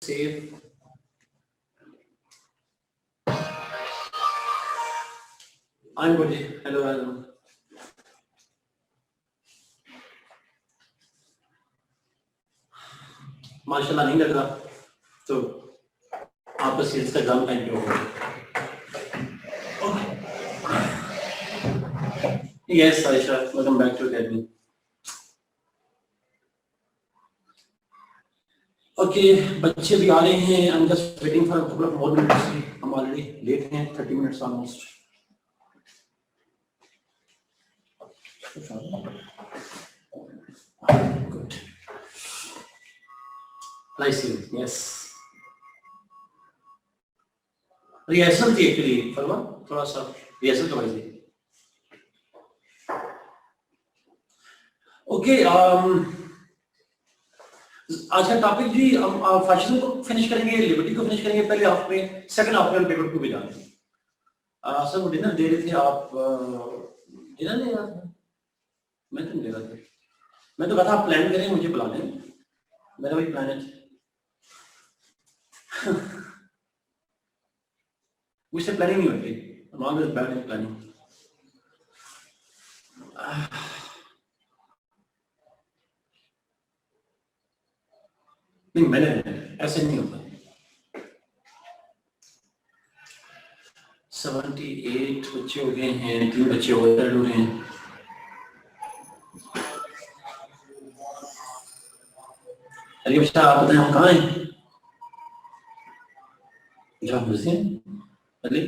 save. I'm good. Hello. माशाल्लाह नहीं लग रहा तो आप बस इंस्टाग्राम टाइम पे हो. Yes, Aisha, welcome back to Academy. Okay, बच्चे भी आ रहे हैं. I'm just waiting for a couple of more minutes. I'm already late हैं, 30 minutes almost. Good. Nice, yes. Rehearsal थी एक्चुअली फरमा थोड़ा सा रिहर्सल करवाई थी. ओके, आज का टॉपिक जी हम फैशिज्म को फिनिश करेंगे, लिबर्टी को फिनिश करेंगे. पहले हाफ में, सेकंड हाफ में हम पेपर को भी जानेंगे. सर डिनर दे रहे थे आप, डिनर नहीं रहा था. मैं तो नहीं दे रहा था. मैं तो कहा था आप प्लान करें मुझे बुला लें. मेरा वही प्लान है. मुझसे प्लानिंग नहीं होती. I'm always bad in planning. नहीं मैंने ऐसे नहीं होता. 78 बच्चे हो गए हैं, 3 बच्चे और ऐड हो रहे हैं. अरे बच्चा आप बताएं हम कहाँ हैं? जहाँ मर्जी हैं. अरे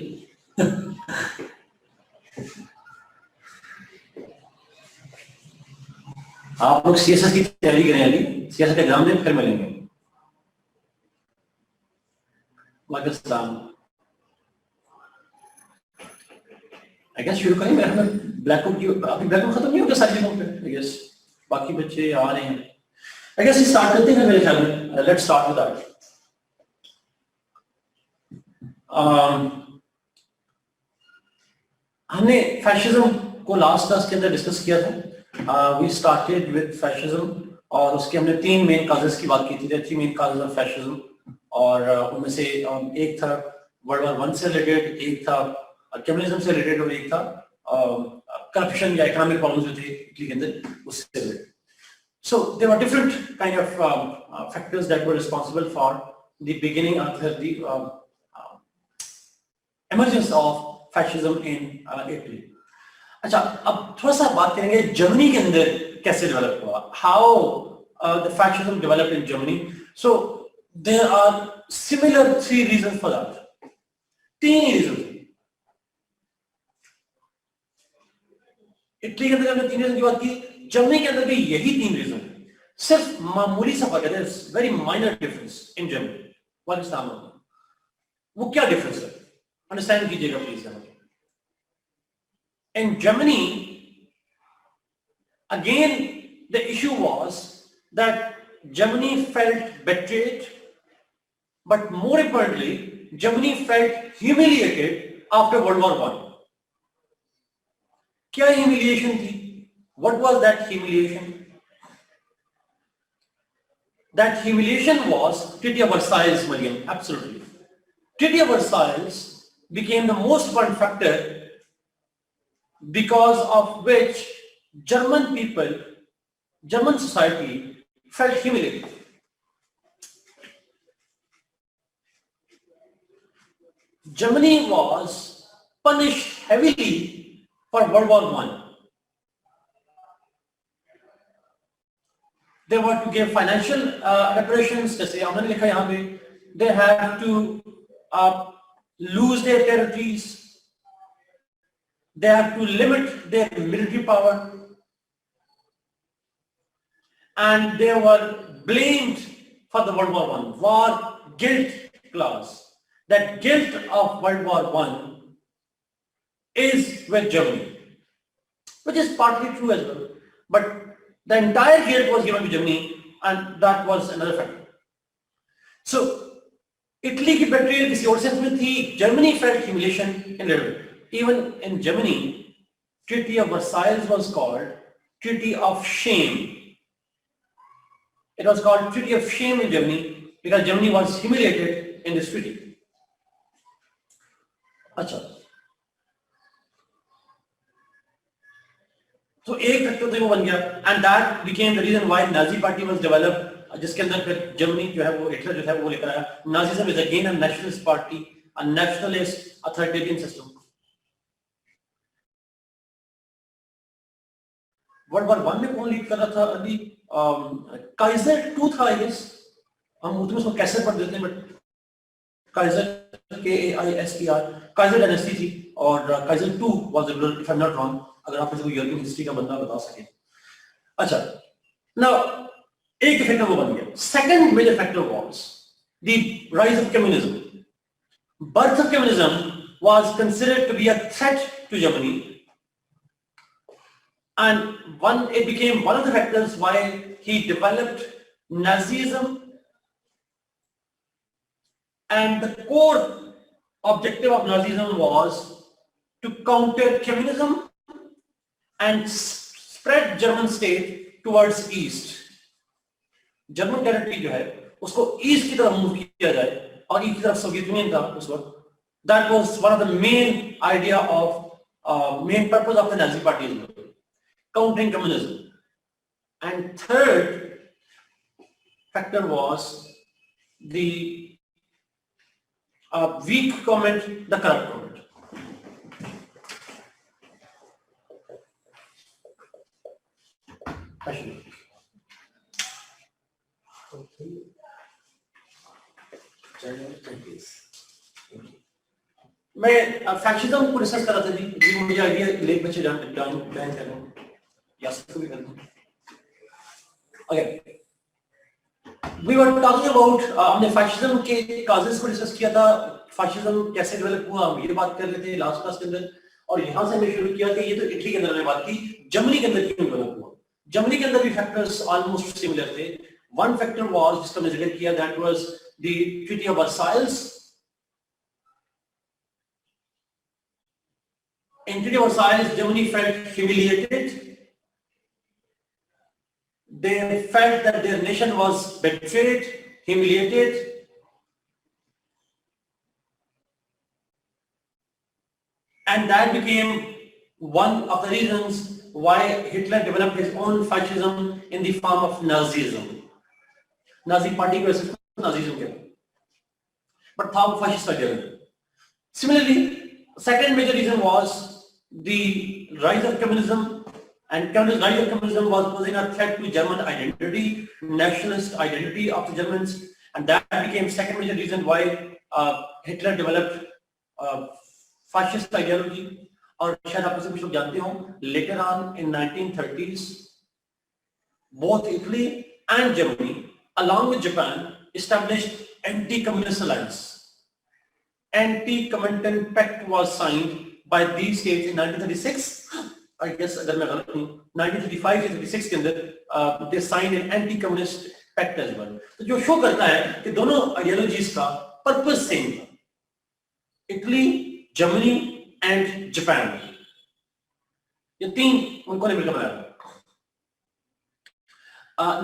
आप लोग सीएसएस की तैयारी करें. अली सीएसएस का एग्जाम दें फिर मिलेंगे. पाकिस्तान आई गेस शुरू करें. मेरे ब्लैक बुक की अभी ब्लैक बुक खत्म नहीं हो गया सारी जगहों पे. आई गेस बाकी बच्चे आ रहे हैं. आई गेस स्टार्ट करते हैं मेरे ख्याल में. Let's start with that. हमने फैशिज्म को लास्ट क्लास के अंदर डिस्कस किया था. वी स्टार्टेड विद फैशिज्म और उसके हमने 3 मेन काजेस की बात की थी. 3 मेन काजेस ऑफ फैशिज्म और उनमें से एक था वर्ल्ड वॉर 1 से रिलेटेड, एक था कम्युनिज्म से रिलेटेड और एक था करप्शन या इकोनॉमिक प्रॉब्लम्स जो थे इटली के अंदर उससे related. So there were different kind of factors that were responsible for the beginning of the emergence of fascism in Italy. अच्छा, अब थोड़ा सा बात करेंगे जर्मनी के अंदर कैसे डेवलप हुआ. How the fascism developed in Germany. So there are similar 3 reasons for that. 3 reasons. Italy के अंदर हमने 3 रीजन की बात की. जर्मनी के अंदर भी यही 3 रीजन. सिर्फ मामूली सा फर्क है. Very minor difference in Germany. Pakistan में वो क्या डिफरेंस है अंडरस्टैंड कीजिएगा please. In Germany, again, the issue was that Germany felt betrayed, but more importantly, Germany felt humiliated after World War I. क्या humiliation थी? What was that humiliation? That humiliation was Treaty of Versailles, Mariam. Absolutely. Treaty of Versailles became the most important factor because of which German people, German society felt humiliated. Germany was punished heavily for World War I. They were to give financial reparations. जैसे हमने लिखा यहाँ पे, they had to lose their territories. They have to limit their military power, and they were blamed for the World War I. War guilt clause. That guilt of World War I is with Germany, which is partly true as well. But the entire guilt was given to Germany, and that was another factor. So, Italy की betrayal किसी और sense में थी. Germany felt humiliation in little bit. Even in Germany, Treaty of Versailles was called Treaty of Shame. It was called Treaty of Shame in Germany because Germany was humiliated in this treaty. अच्छा, तो एक factor तो वो बन गया, and that became the reason why Nazi party was developed, जिसके अंदर फिर जर्मनी जो है वो हिटलर जो है वो लेकर आया. Nazism is again a nationalist party, a nationalist authoritarian system. World War 1 में कौन लीड कर रहा था? अभी काइजर 2 था, आई गेस. हम उर्दू में उसको कैसे पढ़ देते हैं, but Kaizer KAISER, Kaizer dynasty थी, और Kaizer 2 was if I am not wrong, अगर आप मुझे यूरोपियन हिस्ट्री का बंदा बता सके. अच्छा, नाउ एक फैक्टर वो बन गया. Second major factor was the rise of communism. Birth of communism was considered to be a threat to Germany, and it became one of the factors why he developed Nazism, and the core objective of Nazism was to counter communism and spread German state towards east. German territory जो है उसको east की तरफ move किया जाए, और east की तरफ सोवियत यूनियन था उस वक्त. That was one of the main idea of main purpose of the Nazi party, countering communism. And third factor was the weak government, the corrupt government. मैं फैशिज्म को रिसर्च कर रहा था जी, मुझे आइडिया लेट बच्चे जान करूं या सबको भी करूं. Okay, we were talking about, हमने फैशिज्म के कॉजेस को डिस्कस किया था. फैशिज्म कैसे डेवलप हुआ हम ये बात कर रहे थे लास्ट क्लास के अंदर, और यहां से हमने शुरू किया कि ये तो इटली के अंदर हमने बात की, जर्मनी के अंदर क्यों डेवलप हुआ. जर्मनी के अंदर भी फैक्टर्स ऑलमोस्ट सिमिलर थे. वन फैक्टर वाज जिसका हमने जिक्र किया, that was the treaty of Versailles. In Treaty of Versailles, Germany felt humiliated. They felt that their nation was betrayed, humiliated. And that became one of the reasons why Hitler developed his own fascism in the form of Nazism. Nazi party को Nazism कहते हैं, but था fascist ideology. Similarly, second major reason was the rise of communism, and rise of communism was posing a threat to German identity, nationalist identity of the Germans, and that became second major reason why Hitler developed fascist ideology. और शायद आप कुछ लोग जानते हो, later on in 1930s, both Italy and Germany, along with Japan, established anti-communist alliance. Anti-Comintern Pact was signed by these states in 1936. I guess अगर मैं गलत हूँ, 1935 से 36 के अंदर they signed an anti-communist pact as well. तो जो show करता है कि दोनों आइडियोलॉजीज का पर्पस सेम था. इटली, जर्मनी एंड जापान, ये तीन उनको ने मिलकर बनाया.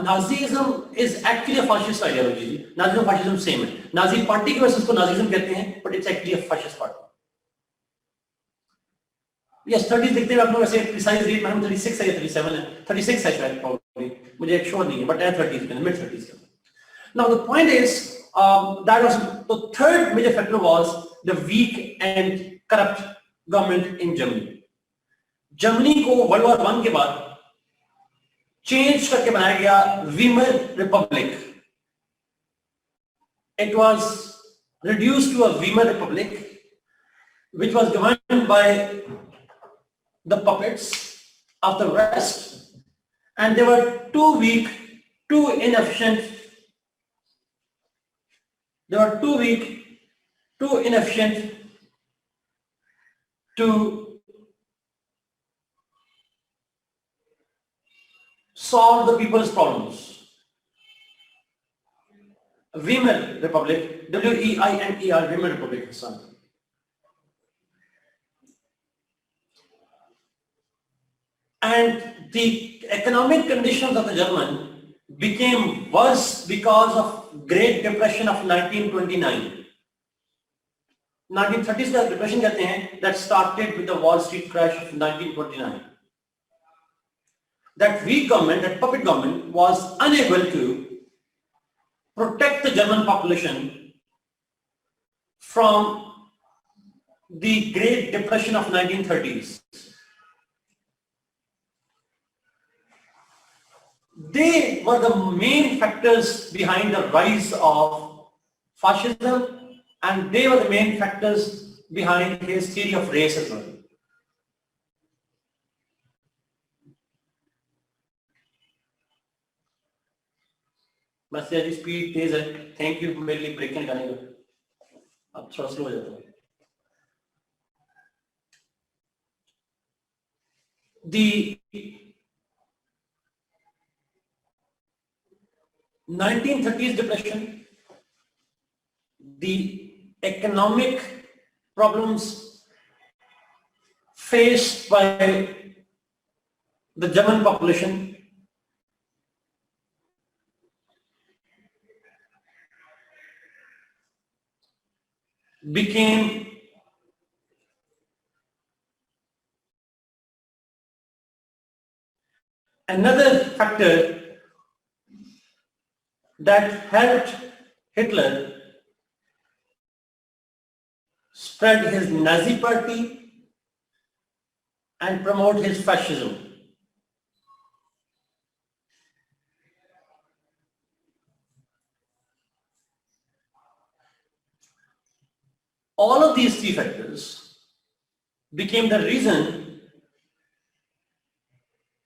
Nazism is actually a fascist ideology. Nazism and fascism same है. Nazi party की वजह से उसको Nazism कहते हैं, but it's actually a fascist party. Yes, 30s देखते हैं आप लोग, ऐसे precise date मैंने 36 है या 37 है, 36 है शायद probably, मुझे एक श्योर नहीं है, but 30s के mid 30s के. Now the point is that was the third major factor was the weak and corrupt government in Germany. Germany को वर्ल्ड वॉर 1 के बाद चेंज करके बनाया गया Weimar Republic. It was reduced to a Weimar Republic, which was governed by the puppets of the West, and they were too weak, too inefficient. They were too weak, too inefficient to solve the people's problems. Weimar Republic, W-E-I-M-E-R, Weimar Republic, son. And the economic conditions of the German became worse because of Great Depression of 1929. 1930s का depression कहते हैं, that started with the Wall Street crash of 1929. That weak government, that puppet government, was unable to protect the German population from the Great Depression of 1930s. They were the main factors behind the rise of fascism, and they were the main factors behind his theory of race as well. बस यार speed तेज है, thank you मेरे लिए break निकालने का, अब थोड़ा slow हो जाता है. The 1930s depression, the economic problems faced by the German population, became another factor that helped Hitler spread his Nazi party and promote his fascism. All of these three factors became the reason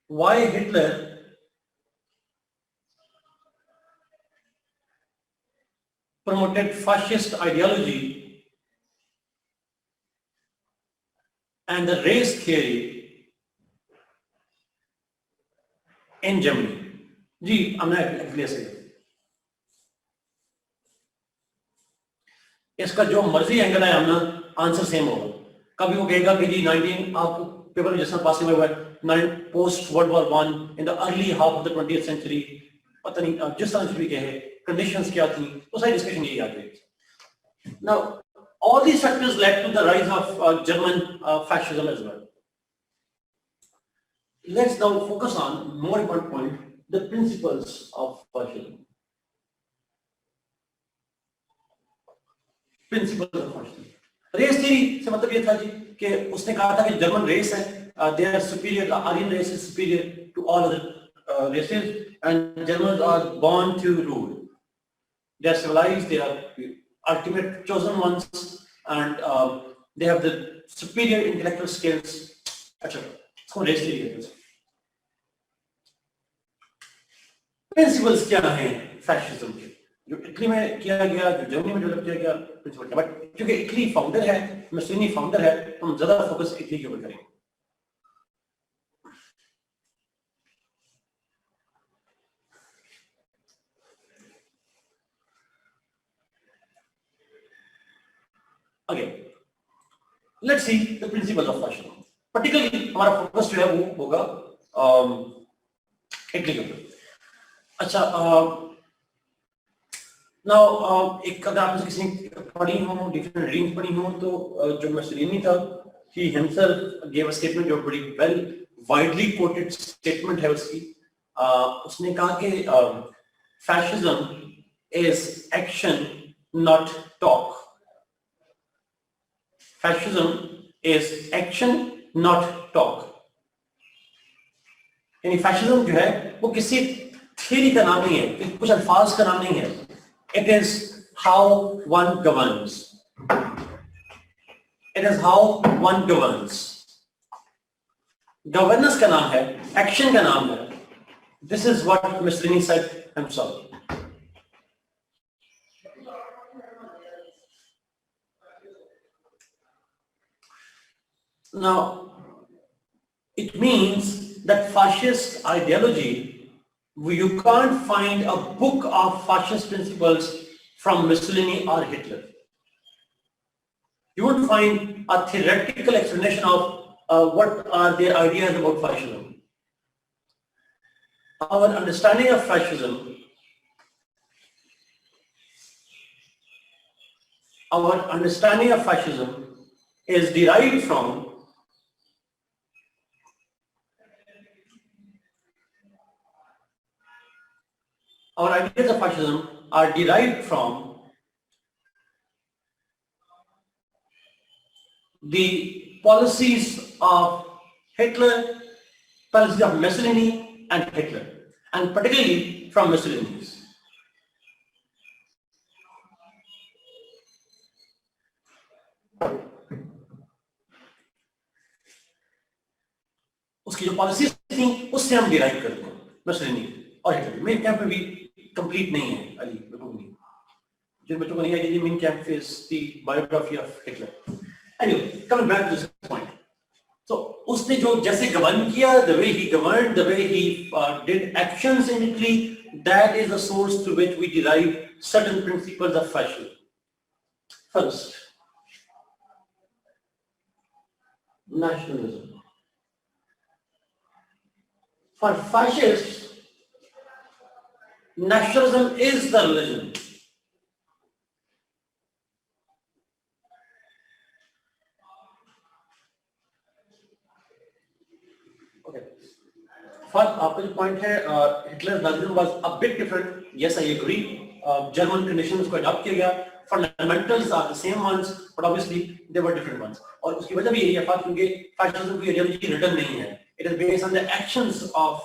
why Hitler promoted fascist ideology and the race theory in Germany. जी, हमने actually ऐसे इसका जो मर्जी angle है हमने answer same होगा. कभी वो कहेगा कि जी 19 आप पेपर जैसा पास हुआ है post World War 1 in the early half of the 20th century, पता नहीं जिस तरह से भी कहे कंडीशंस क्या थी, वो सारी डिस्कशन यही आती है. Now all these factors led to the rise of German fascism as well. Let's now focus on more important point, the principles of fascism. Principles of fascism. Race theory से मतलब ये था जी कि उसने कहा था कि जर्मन रेस है, they are superior, the Aryan race is superior to all other races, and Germans are born to rule. They are civilized, they are ultimate chosen ones, and they have the superior intellectual skills, etc. इसको race theory कहते हैं. Principles क्या हैं fascism के, जो Italy में किया गया, जो जर्मनी में डेवलप किया गया प्रिंसिपल क्या, बट क्योंकि इटली फाउंडर है, मुसोलिनी फाउंडर है, तो हम ज्यादा फोकस इटली के ऊपर करेंगे. Okay, let's see the principles of fascism. Particularly हमारा फोकस जो है वो होगा इटली के ऊपर. अच्छा, नाउ एक अगर आपने किसी पढ़ी हो, डिफरेंट रीडिंग पढ़ी हो, तो जो मुसोलिनी था, he himself gave a statement जो बड़ी वेल वाइडली कोटेड स्टेटमेंट है उसकी. उसने कहा कि fascism is action not talk. Fascism is action not talk. यानी fascism जो है वो किसी थ्योरी का नाम नहीं है, कुछ अल्फाज का नाम नहीं है. It is how one governs. It is how one governs. Governance का नाम है, action का नाम है. This is what Mussolini said himself. Now, it means that fascist ideology, you can't find a book of fascist principles from Mussolini or Hitler. You won't find a theoretical explanation of what are their ideas about fascism. Our understanding of fascism our understanding of fascism is derived from our ideas of fascism are derived from the policies of Hitler, policies of Mussolini and Hitler, and particularly from Mussolini's. उसकी जो policies थी उससे हम derive करते हैं Mussolini और Hitler. Main camp में भी कंप्लीट नहीं है अली, बिल्कुल नहीं। जिन बच्चों को नहीं आई Mein Kampf is the biography of Hitler. Anyway, coming back to this point, तो उसने जो जैसे गवर्न किया, the way he govern, the way he did actions in Italy, that is the source through which we derive certain principles of fascism. First, nationalism. For fascists, nationalism is the religion. Okay. For opposite point है, Hitler's nationalism was a bit different. Yes, I agree. German conditions को adopt किया गया. Fundamentals are the same ones, but obviously they were different ones. और उसकी वजह भी यही है क्योंकि fascism की ideology written नहीं है. It is based on the actions of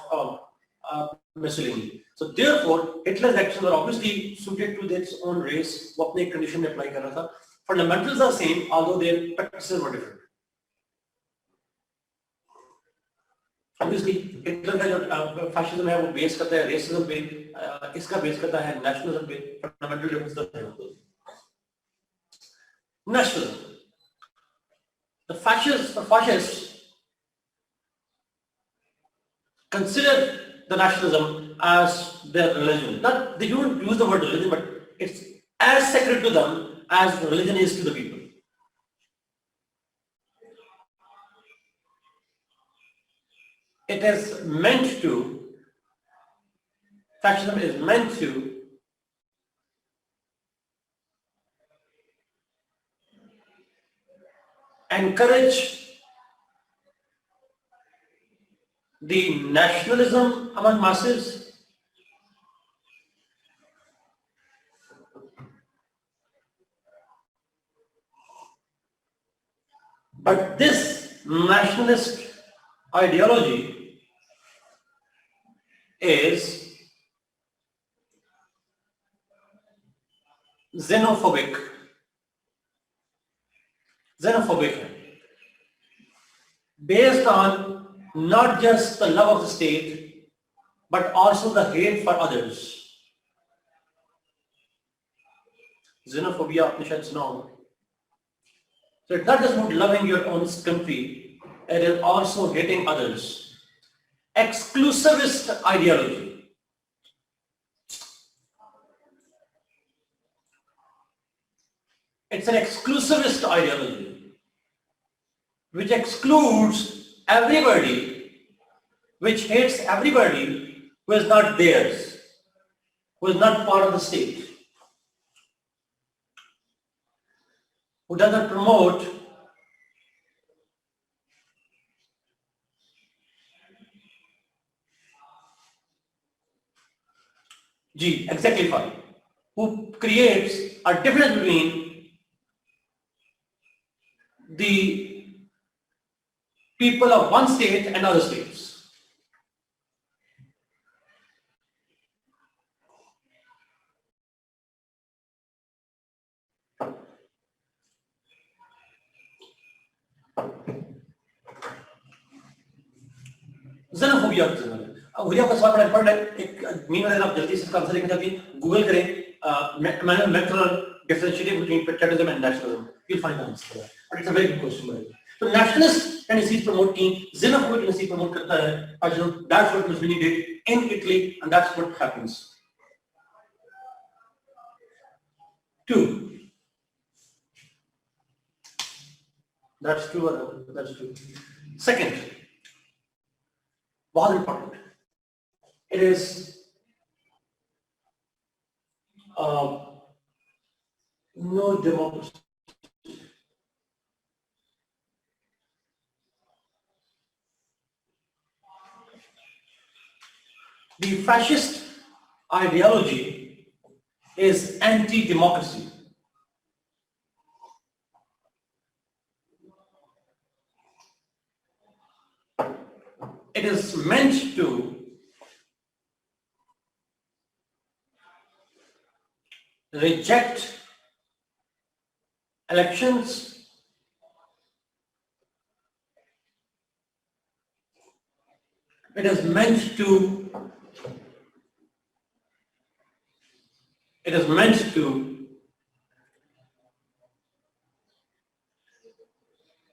Mussolini. So therefore, Hitler's actions were obviously suited to its own race. वो अपने condition में apply कर रहा था. Fundamentals are same, although their practices were different. Obviously, Hitler का जो fascism है वो base करता है racism पे, इसका base करता है nationalism पे. Fundamental difference है. Nationalism. The fascists consider the nationalism as their religion. Not, they don't use the word religion, but it's as sacred to them as religion is to the people. It is meant to, fascism is meant to encourage the nationalism among masses, but this nationalist ideology is xenophobic based on not just the love of the state, but also the hate for others. Xenophobia, आपने शायद सुना होगा. So it's not just about loving your own country, it is also hating others. Exclusivist ideology. It's an exclusivist ideology which excludes everybody, which hates everybody who is not theirs, who is not part of the state, who does not promote exactly fine, who creates a difference between the people of one state and other states. Xenophobia Huriya का सवाल बड़ा important है. एक mean अगर आप जल्दी से इसका आंसर लिखना चाहते हैं, गूगल करें manual Macron differentiating between patriotism and nationalism. You'll find the answer for that. But it's a very good question. So nationalist tendencies promoting, xenophobic tendency promote करता है. That's what Mussolini did in Italy, and that's what happens. 2. That's true. That's true. Second, बहुत important. It is no no democracy. The fascist ideology is anti-democracy. It is meant to reject elections, it is meant to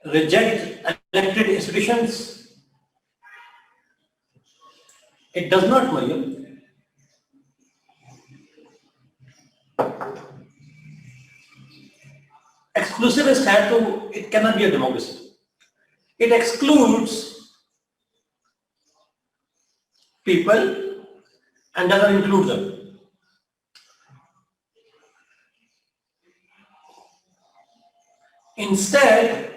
reject elected institutions. It does not, Mariam, exclusivist है तो it cannot be a democracy. It excludes people and doesn't include them. Instead,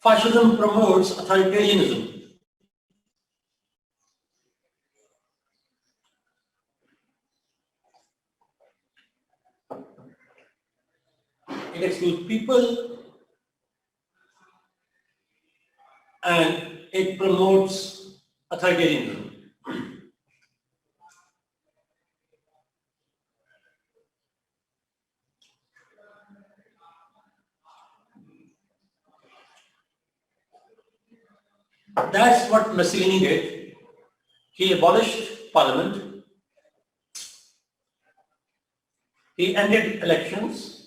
fascism promotes authoritarianism. It excludes people and it promotes authoritarianism. That's what Mussolini did. He abolished parliament. He ended elections.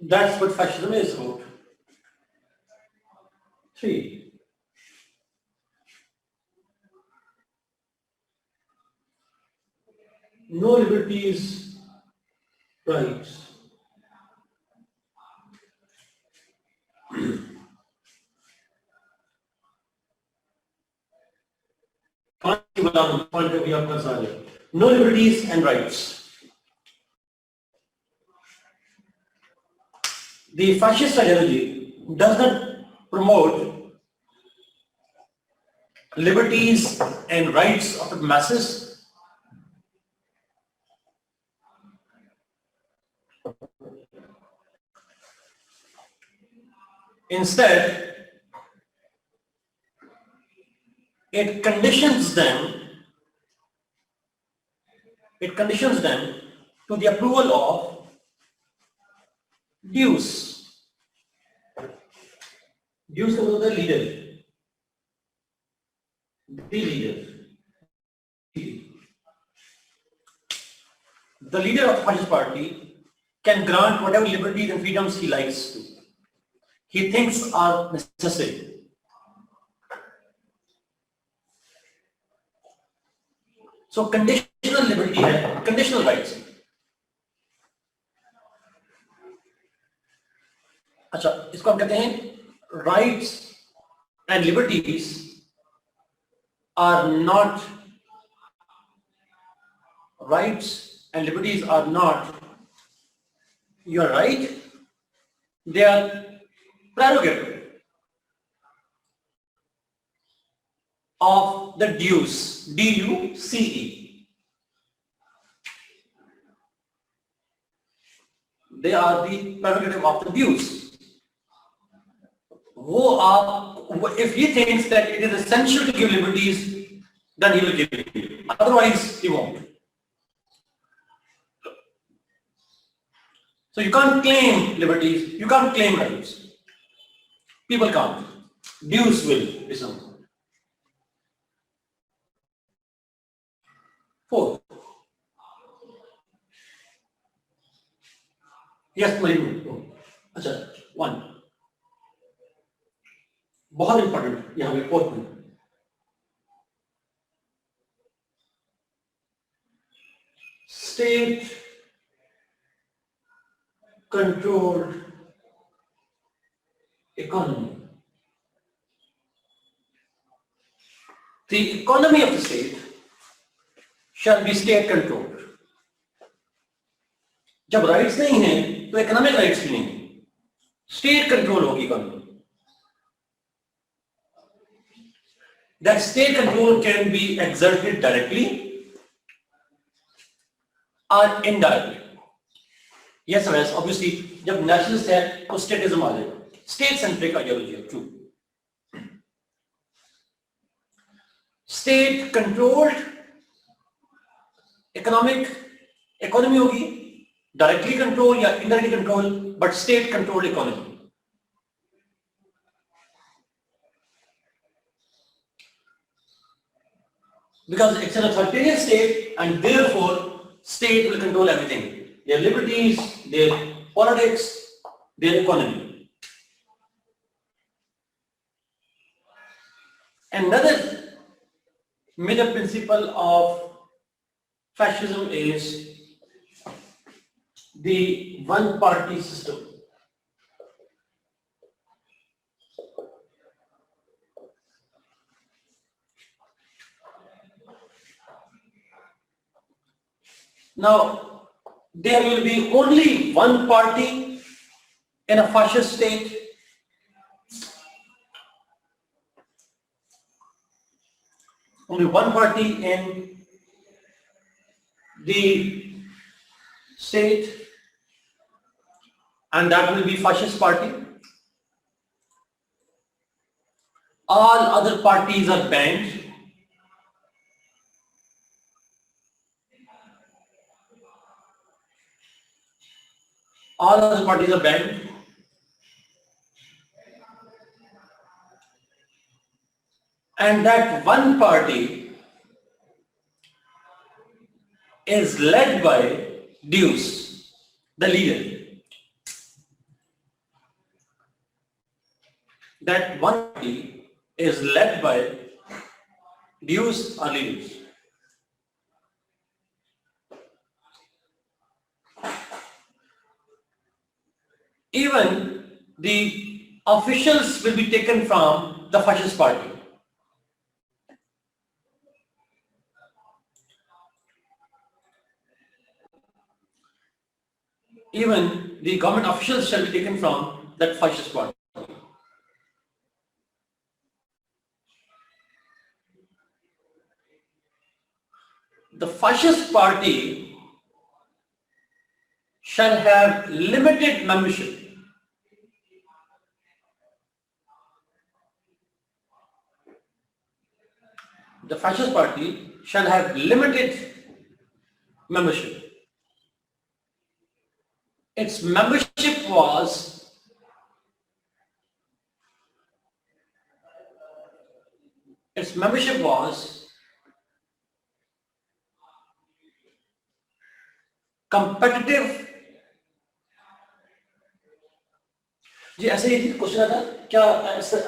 That's what fascism is about. 3. No liberties, rights. No liberties and rights. The fascist ideology does not promote liberties and rights of the masses. Instead, it conditions them to the approval of dues. Dues का मतलब leader. The leader. The leader of the fascist party can grant whatever liberties and freedoms he likes to. He thinks are necessary. So conditional liberty है, conditional rights. अच्छा, इसको हम कहते हैं rights and liberties are not your right, they are prerogative of the dues, D-U-C-E. They are the prerogative of the dues. If he thinks that it is essential to give liberties, then he will give it. Otherwise, he won't. So you can't claim liberties, you can't claim rights. People can't. Dues will be something. 4. Yes, Mariam. अच्छा, 1. बहुत important यहाँ पे 4th में. State controlled economy. The economy of the state shall be state controlled. जब rights नहीं है तो economic rights भी नहीं है, स्टेट कंट्रोल होगी economy. That state control can be exerted directly or indirectly. Yes, yes, obviously, जब nationalist है तो statism आ जाएगा, state centric ideology है, true. State controlled economy होगी, directly control या indirectly control, but state controlled economy. Because it's an authoritarian state and therefore state will control everything. Their liberties, their politics, their economy. Another major principle of fascism is the one-party system. Now, there will be only one party in a fascist state. Only one party in the state, and that will be fascist party. All other parties are banned. All other parties are banned. And that one party is led by Deuce, the leader. That one party is led by Deuce or leaders. Even the officials will be taken from the fascist party. Even the government officials shall be taken from that fascist party. The fascist party shall have limited membership. The fascist party shall have limited membership. Its membership was competitive. जी ऐसे ही question आता क्या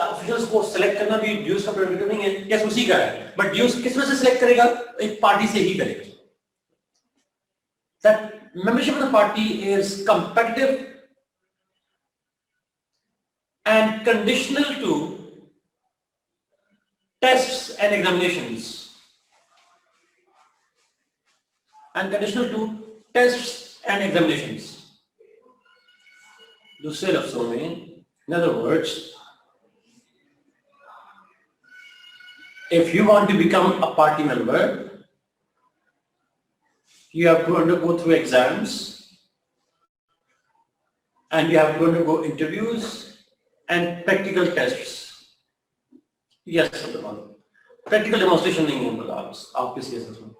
officials को select करना भी ड्यूस का prerogative नहीं है? Yes उसी का है, बट ड्यूस किस में से सिलेक्ट करेगा? एक पार्टी से ही करेगा. That membership of the party is competitive and conditional to tests and examinations. दूसरे लफ्जों में, in other words, if you want to become a party member, you have to undergo through exams and you have to undergo interviews and practical tests. Yes, practical demonstration नहीं है मतलब आप किसी में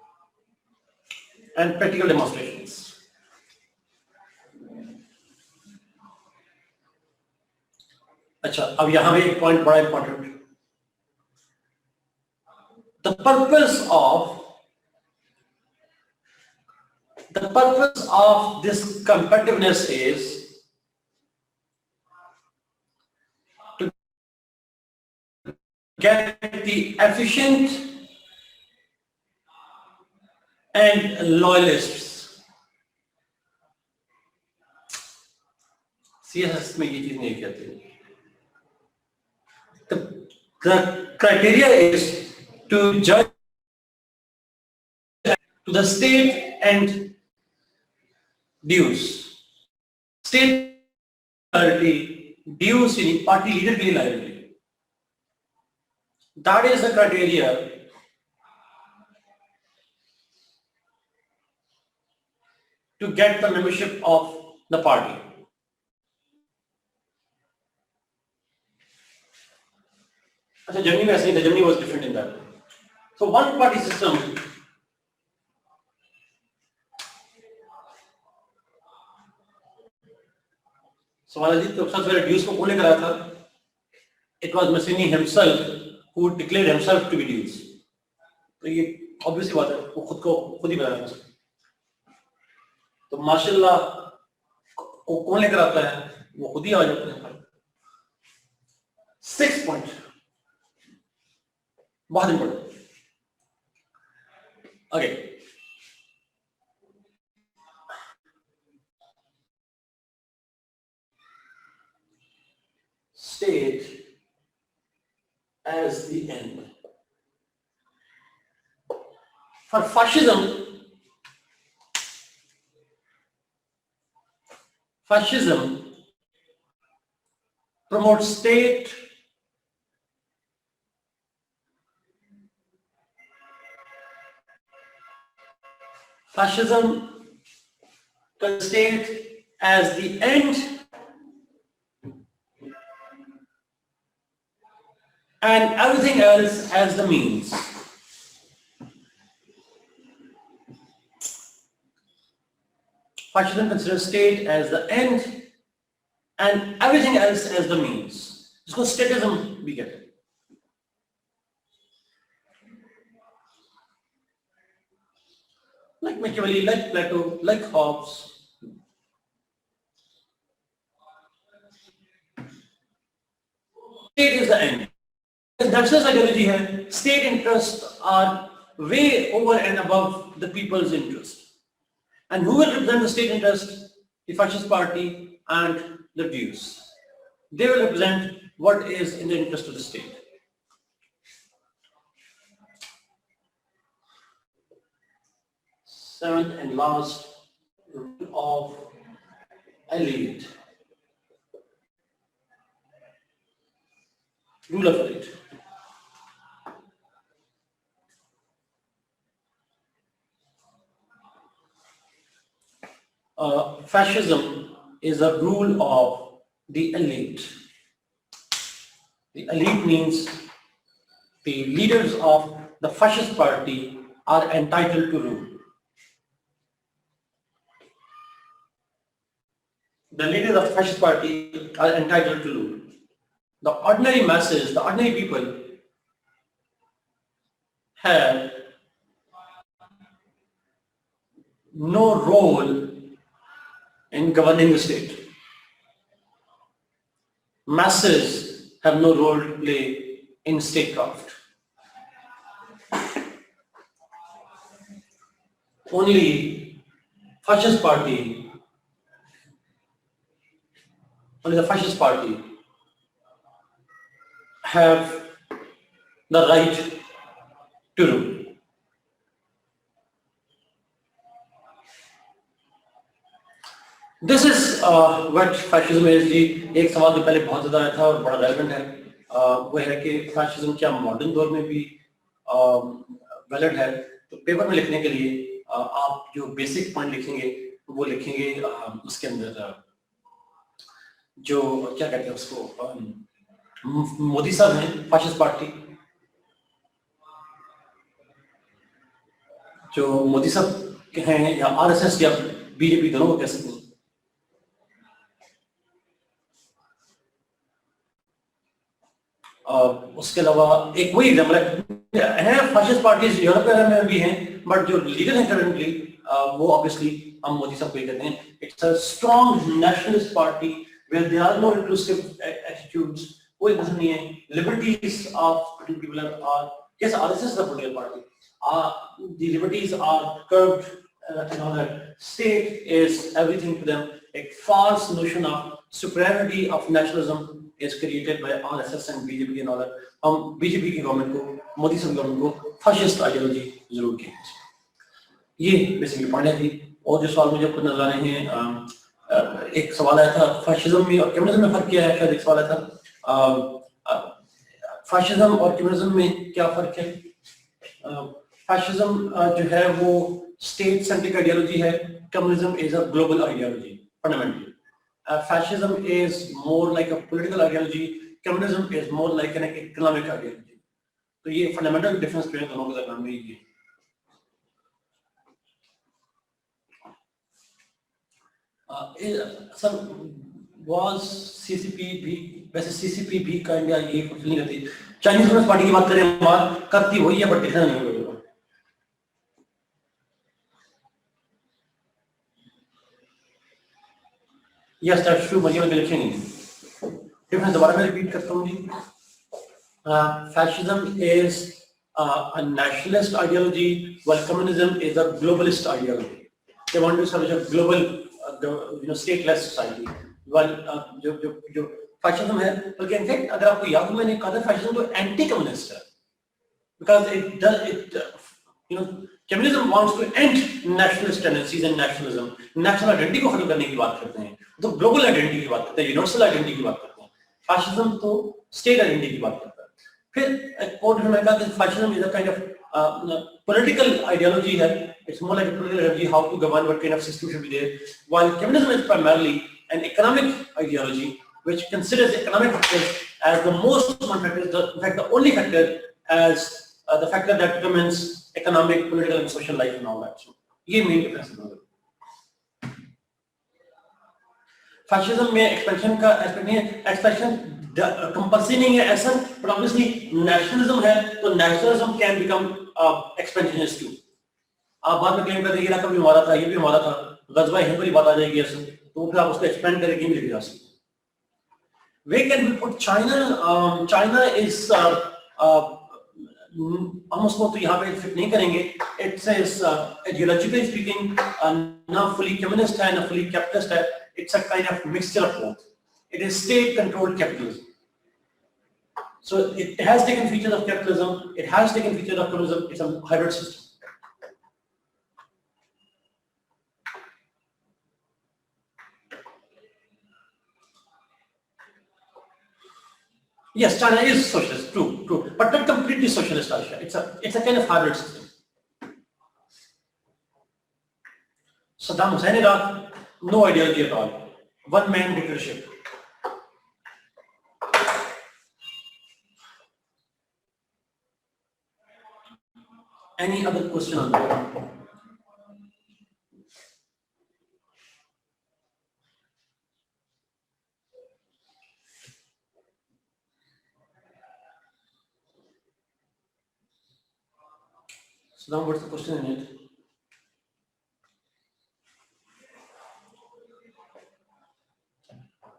and practical demonstrations. अच्छा, अब यहाँ पे एक पॉइंट बड़ा important. The purpose of this competitiveness is to get the efficient and loyalists. CSS में ये चीज नहीं कहते. The criteria is to judge to the state and dues. State liability, dues in party leader के लिए liability. That is the criteria to get the membership of the party. अच्छा, Germany में ऐसे ही था. Germany was different in that. So one party system सवाल जी, तो सबसे पहले ड्यूज को कौन लेकर आया था? It was Mussolini himself who declared himself to be dues. तो ये obvious बात है, वो खुद ही बनाया था. तो माशाल्लाह को कौन लेकर आता है? वो खुद ही आ जाते हैं. 6 पॉइंट बहुत important. Okay, state as the end. For fascism promotes state as the end and everything else as the means. Fascism considers state as the end and everything else as the means. इसको statism भी कहते हैं. Like Machiavelli, like Plato, like Hobbes. State is the end. Nationalist ideology है. State interests are way over and above the people's interest. And who will represent the state interest? The Fascist Party and the dues. They will represent what is in the interest of the state. Seventh and last, rule of elite. Rule of elite. Fascism is a rule of the elite. The elite means the leaders of the Fascist Party are entitled to rule. The leaders of the Fascist Party are entitled to rule. The ordinary masses, the ordinary people have no role in governing the state. Masses have no role to play in statecraft. Only the Fascist Party have the right to rule. This is what fascism is. जी एक सवाल तो पहले बहुत ज़्यादा आया था और बड़ा रेलेवेंट है. वो है कि fascism क्या मॉडर्न दौर में भी वैलिड है. तो पेपर में लिखने के लिए आप जो बेसिक पॉइंट लिखेंगे वो लिखेंगे उसके अंदर जो क्या कहते हैं उसको मोदी साहब हैं फाशिस्ट पार्टी, जो मोदी साहब हैं या आरएसएस या बीजेपी दोनों को कह सकते हैं. उसके अलावा एक वही एग्जाम्पल है फाशिस्ट पार्टीज यूरोप में भी हैं, बट जो लीडर हैं करंटली वो ऑब्वियसली हम मोदी साहब को ही कहते हैं. It's a strong nationalist party where there are no inclusive attitudes. कोई पसंद नहीं है. Liberties of people are yes, RSS is a political party. The liberties are curbed and all that. State is everything to them. A false notion of superiority of nationalism is created by RSS and BJP and all that. हम BJP की government को, मोदी साहब government को fascist ideology जरूर कहेंगे। ये basically point है थी। और जो सवाल मुझे खुद नजर आ रहे हैं, एक सवाल आया था फैशिज्म में और कम्युनिज्म में फर्क क्या है, शायद एक सवाल आया था फैशिज्म और कम्युनिज्म में क्या फर्क है। फैशिज्म जो है वो स्टेट सेंट्रिक आइडियोलॉजी है, communism is a global ideology fundamentally. Fascism is more like a political ideology. Communism is more like an economic ideology. तो ये fundamental difference जो है दोनों के दरमियान में ये। सर was CCP भी, वैसे CCP भी का इंडिया ये कुछ नहीं करती। चाइनीज कम्युनिस्ट पार्टी की बात करें, बात करती वही है बट दिखना नहीं होगा। Yes, that's true. मुझे लिखेंगे। डिफरेंस दोबारा मैं रिपीट करता हूँ जी। Fascism is a nationalist ideology, while communism is a globalist ideology. They want to establish a global, stateless society. While जो fascism है, बल्कि in fact अगर आपको याद हो मैंने कहा था fascism तो anti-communist है, because it does communism wants to end nationalist tendencies and nationalism. National identity को खत्म करने की बात करते हैं, तो global identity की बात करते हैं, universal identity की बात करते हैं। Fascism तो state identity की बात करता है। फिर और मैंने कहा कि fascism is a kind of political ideology है, it's more like a political ideology, how to govern, what kind of system should be there, while communism is primarily an economic ideology which considers economic factors as the most important factors, in fact the only factor as the factor that determines economic, political and social life and all that. So ये main difference है। Fascism में expansion का aspect नहीं है, expansion compulsory नहीं है ऐसा, but obviously nationalism है तो nationalism can become expansionist too। आप बाद में क्लेम करते हैं ये इलाका भी हमारा था, ये भी हमारा था, गजवा हिंद वाली बात आ जाएगी ऐसे, तो फिर आप उसको expand करके भी लेके जा सकते हैं। Where can we put China? China is हम उसको तो यहाँ पे फिट नहीं करेंगे। It says ideologically speaking, ना fully communist है ना fully capitalist है। It's a kind of mixture of both. It is state-controlled capitalism. So it has taken features of capitalism. It has taken features of communism. It's a hybrid system. Yes, China is socialist, true, but not completely socialist, Aisha. It's a kind of hybrid system. Saddam Hussein Iraq, no ideology at all, one-man dictatorship. Any other question on that? So now what's the question in it?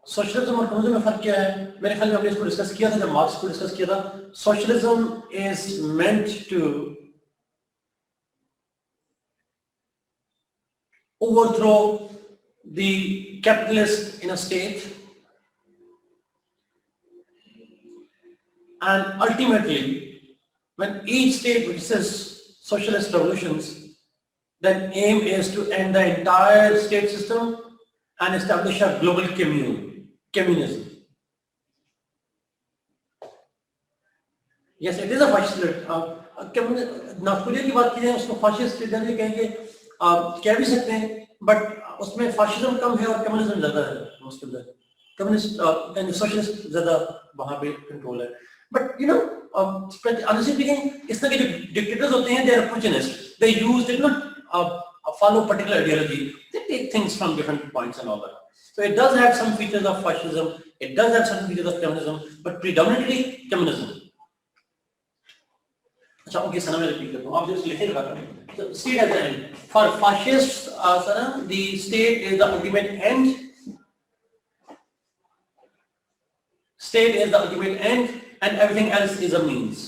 Socialism और communism में फर्क क्या है? मेरे ख्याल में हमने इसको डिस्कस किया था जब मार्क्स को डिस्कस किया था। Socialism is meant to overthrow the capitalist in a state and ultimately when each state witnesses socialist revolutions, then aim is to end the entire state system and establish a global communism. Yes, it is a fascist. नाथपुरिया की बात की जाए उसको fascist इधर कहेंगे, कह भी सकते हैं, बट उसमें फाशिज्म कम है और कम्युनिज्म ज्यादा है। उसके अंदर कम्युनिस्ट एंड सोशलिस्ट ज्यादा वहां पे कंट्रोल है। बट honestly speaking, इस तरह के जो डिक्टेटर्स होते हैं, they are opportunists. They not follow particular ideology. They take things from different points and all that. So it does have some features of fascism. It does have some features of communism, but predominantly communism. अच्छा, okay सना, मैं repeat करता हूँ, आप just लिखे लगा। So state at the end. For fascists, the state is the ultimate end. State is the ultimate end, and everything else is a means.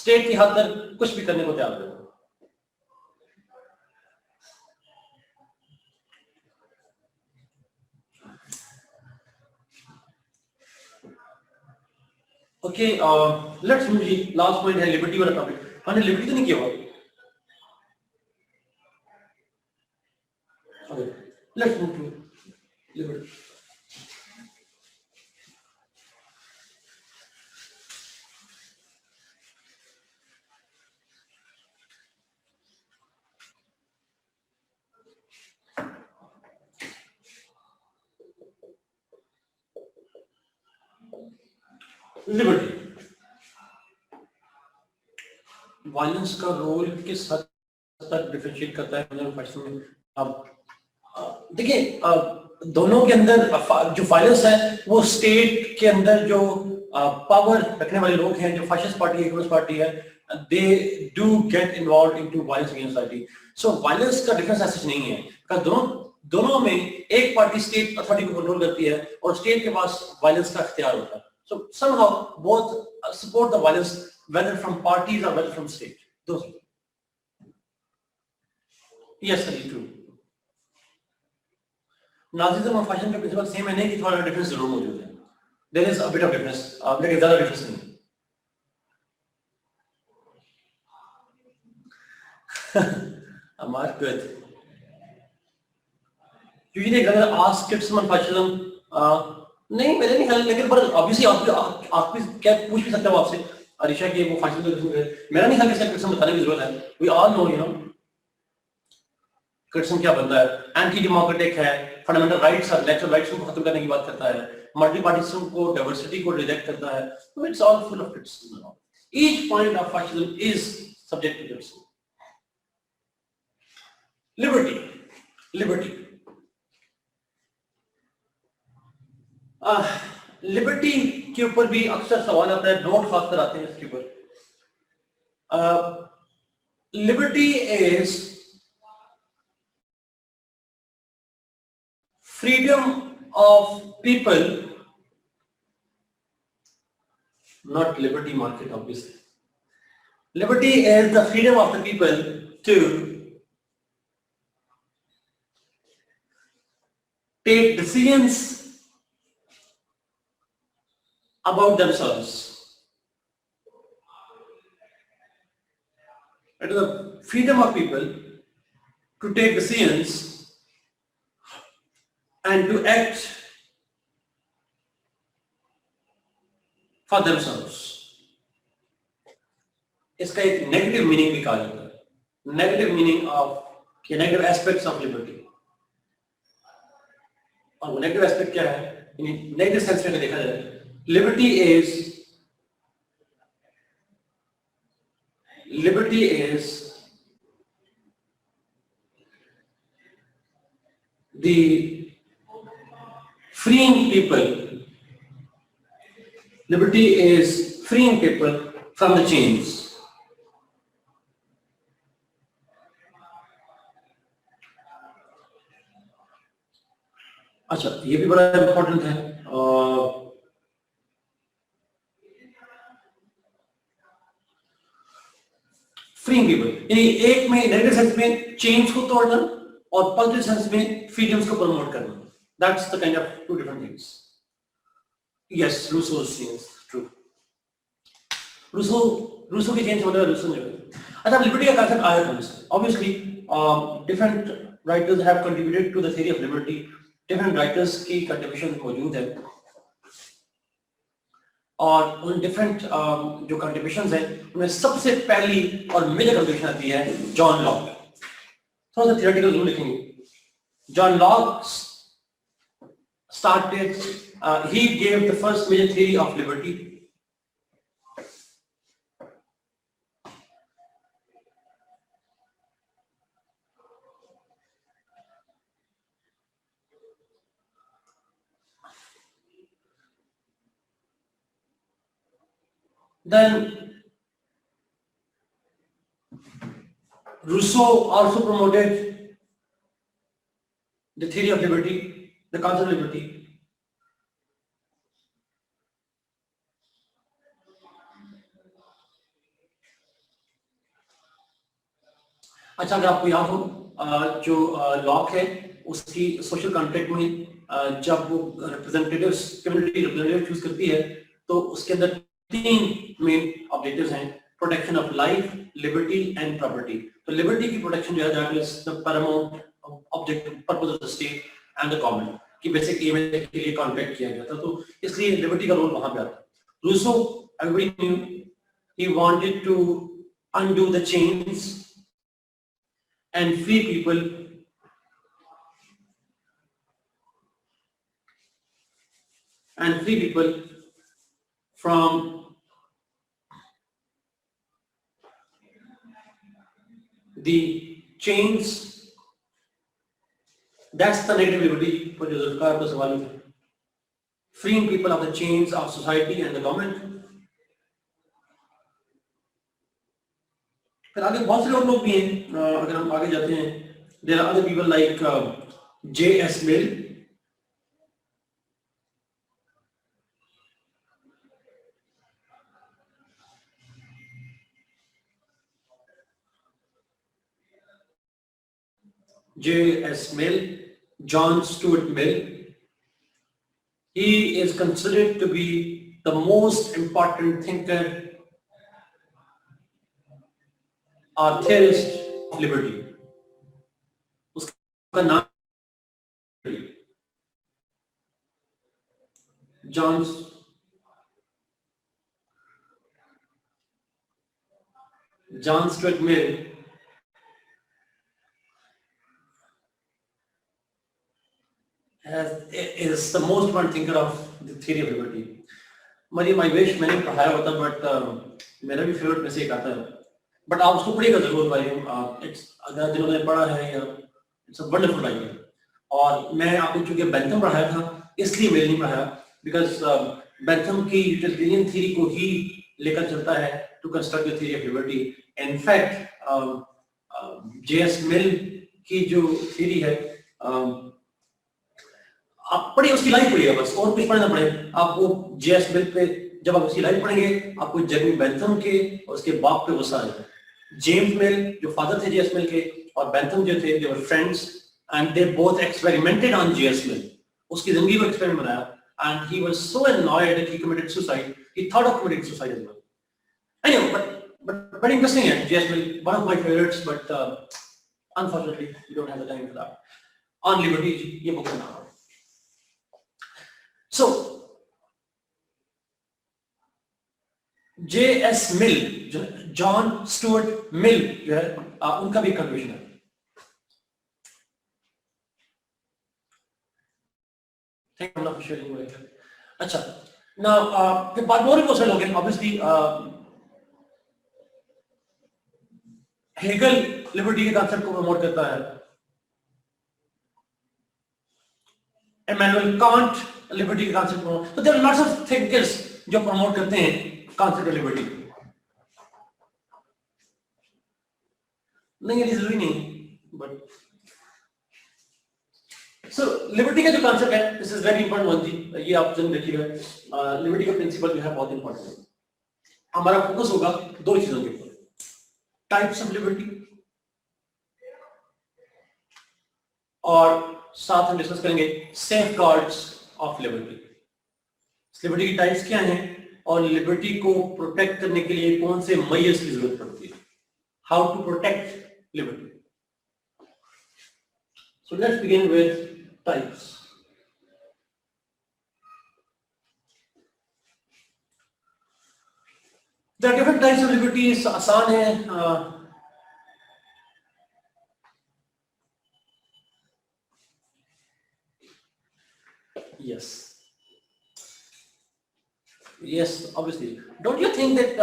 State की हद तक कुछ भी करने को तैयार है। ओके, लेट्स मूव जी। लास्ट पॉइंट है लिबर्टी वाला टॉपिक। हमने लिबर्टी तो नहीं किया हुआ। Okay, let's move to liberty. Liberty, violence का रोल किस हद तक डिफरेंशिएट करता है फैशन में? अब देखिए, दोनों के अंदर जो वायलेंस है वो स्टेट के अंदर जो पावर रखने वाले लोग हैं, जो फैशिस्ट पार्टी है, कम्युनिस्ट पार्टी है, they do get involve into violence against society. So violence का डिफरेंस ऐसा नहीं है, because दोनों में एक पार्टी स्टेट अथॉरिटी को कंट्रोल करती है और स्टेट के पास वायलेंस का इख्तियार होता है। So somehow both support the violence, whether from parties or whether from state. Those. Yes, sir, true. Nazism और फैशन का प्रिंसिपल सेम है, नहीं कि थोड़ा डिफरेंस जरूर मौजूद है। There is a bit of difference, लेकिन ज्यादा डिफरेंस नहीं। Amar, good. Usually अगर ask kids on fascism, नहीं मेरे नहीं ख्याल, लेकिन पर ऑब्वियसली आप भी क्या पूछ भी सकते हो आपसे अरिशा की वो फैशिज्म है। मेरा नहीं ख्याल कि इसका क्रिटिसिज्म बताने की जरूरत है। वी ऑल नो, क्रिटिसिज्म क्या बनता है, एंटी डेमोक्रेटिक है, फंडामेंटल राइट्स और नेचुरल राइट्स को खत्म करने की बात करता है, मल्टी पार्टिसिज्म को, डाइवर्सिटी को रिजेक्ट करता है। तो it's all full of criticism. Each point of fascism is subject to criticism. Liberty, liberty के ऊपर भी अक्सर सवाल आता है, नोट खासकर आते हैं इसके ऊपर। Liberty is freedom of people, not liberty market, obviously. Liberty is the freedom of the people to take decisions about themselves. It is the freedom of people to take decisions and to act for themselves. इसका एक negative meaning भी कहा जाता है, negative meaning of negative aspects of liberty. और वो negative aspect क्या है, नेगेटिव सेंस में देखा जाए, liberty is the freeing people. Liberty is freeing people from the chains. अच्छा, ये भी बड़ा इंपॉर्टेंट है। फ्रीइंग पीपल, यानी एक में नेगेटिव सेंस में चेन्स को तोड़ना और पॉजिटिव सेंस में फ्रीडम्स को प्रमोट करना। That's the kind of two different things. Yes, Rousseau's chains, true. Rousseau की chains मतलब Rousseau ने। अच्छा, लिबर्टी का concept आया कहाँ से? Obviously, different writers have contributed to the theory of liberty. Different writers की contribution मौजूद है। और उन डिफरेंट जो कंट्रीब्यूशंस हैं उनमें सबसे पहली और मेजर कंट्रीब्यूशन आती है जॉन लॉक। थोड़ा सा थियोरेटिकल रूल लिखेंगे। John Locke started, he gave the first major theory of liberty. Then Rousseau also promoted the theory of liberty, the concept of liberty. अच्छा, अगर आपको याद हो, जो लॉक है उसकी सोशल कॉन्ट्रैक्ट में जब वो रिप्रेजेंटेटिव्स, कम्युनिटी रिप्रेजेंटेटिव चूज करती है तो उसके अंदर तीन मेन ऑब्जेक्टिव्स हैं, protection of life, liberty and property. तो लिबर्टी की प्रोटेक्शन जो है that is the Paramount objective purpose of the state and the government कि बेसिक एम के लिए कॉन्ट्रैक्ट किया गया था, तो इसलिए लिबर्टी का रोल वहां पे आता है। Rousseau everybody knew he wanted to undo the chains and free people from the chains. That's the negative liberty for the Zulfikar का सवाल है, freeing people of the chains of society and the government. फिर आगे बहुत से लोग भी हैं, अगर हम आगे जाते हैं, there are other people like J.S. Mill, J.S. Mill, John Stuart Mill. He is considered to be the most important thinker or theorist of liberty. उसका नाम John Stuart Mill is the most important thinker of the theory of liberty. मरी I wish मैंने पढ़ाया होता, but मेरा भी favourite में से एक आता है, बट आप उसको पढ़िएगा जरूर भाई। अगर जिन्होंने पढ़ा है, इट्स अ वंडरफुल आइडिया। और मैं आपको चूंकि बेंथम पढ़ाया था इसलिए मैंने नहीं पढ़ाया, बिकॉज बेंथम की यूटिलिटेरियन थ्योरी को ही लेकर चलता है to construct the theory of liberty. In fact J.S. Mill की जो थ्योरी है, आप पढ़िए, उसकी लाइफ पढ़िए बस, और कुछ पढ़ना पड़े आपको। J.S. मिल पे जब आप उसकी लाइफ पढ़ेंगे आपको जर्मी बेंथम के और उसके बाप पे गुस्सा आएगा। जेम्स मिल जो फादर थे J.S. मिल के, और बेंथम जो थे, they were friends and they both experimented on J.S. मिल। उसकी जिंदगी को एक्सपेरिमेंट बनाया, and he was so annoyed that he committed suicide. He thought of committing suicide as well. Anyway, but very interesting है J.S. Mill, one of my favorites, but unfortunately we don't have the time for that. On liberty ये book है। So J.S. मिल, John Stuart Mill जो है, उनका भी contribution है। अच्छा, ना फिर बात और भी बहुत सारे लोग हैं। ऑब्वियसली हेगल लिबर्टी के कॉन्सेप्ट को प्रमोट करता है, इमैनुअल कांट लिबर्टी के कॉन्सेप्ट को, तो there are lots of thinkers जो प्रमोट करते हैं कॉन्सेप्ट ऑफ लिबर्टी। नहीं, ये जरूरी नहीं, बट सो लिबर्टी का जो कॉन्सेप्ट है, this is very important one जी, ये आप जरूर देखिएगा। लिबर्टी का प्रिंसिपल जो है बहुत इंपॉर्टेंट है। हमारा फोकस होगा दो चीजों के ऊपर, टाइप्स ऑफ लिबर्टी, और साथ हम डिस्कस करेंगे सेफगार्ड्स ऑफ लिबर्टी। लिबर्टी की टाइप्स क्या हैं और लिबर्टी को प्रोटेक्ट करने के लिए कौन से मेजर्स की जरूरत पड़ती है, how to protect liberty. So let's begin with types. There are different types of liberties. आसान है, yes, obviously. Don't you think that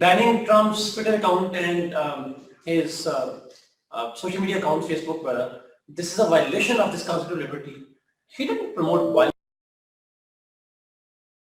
banning Trump's Twitter account and his social media account, Facebook, this is a violation of this concept of liberty? He didn't promote violence.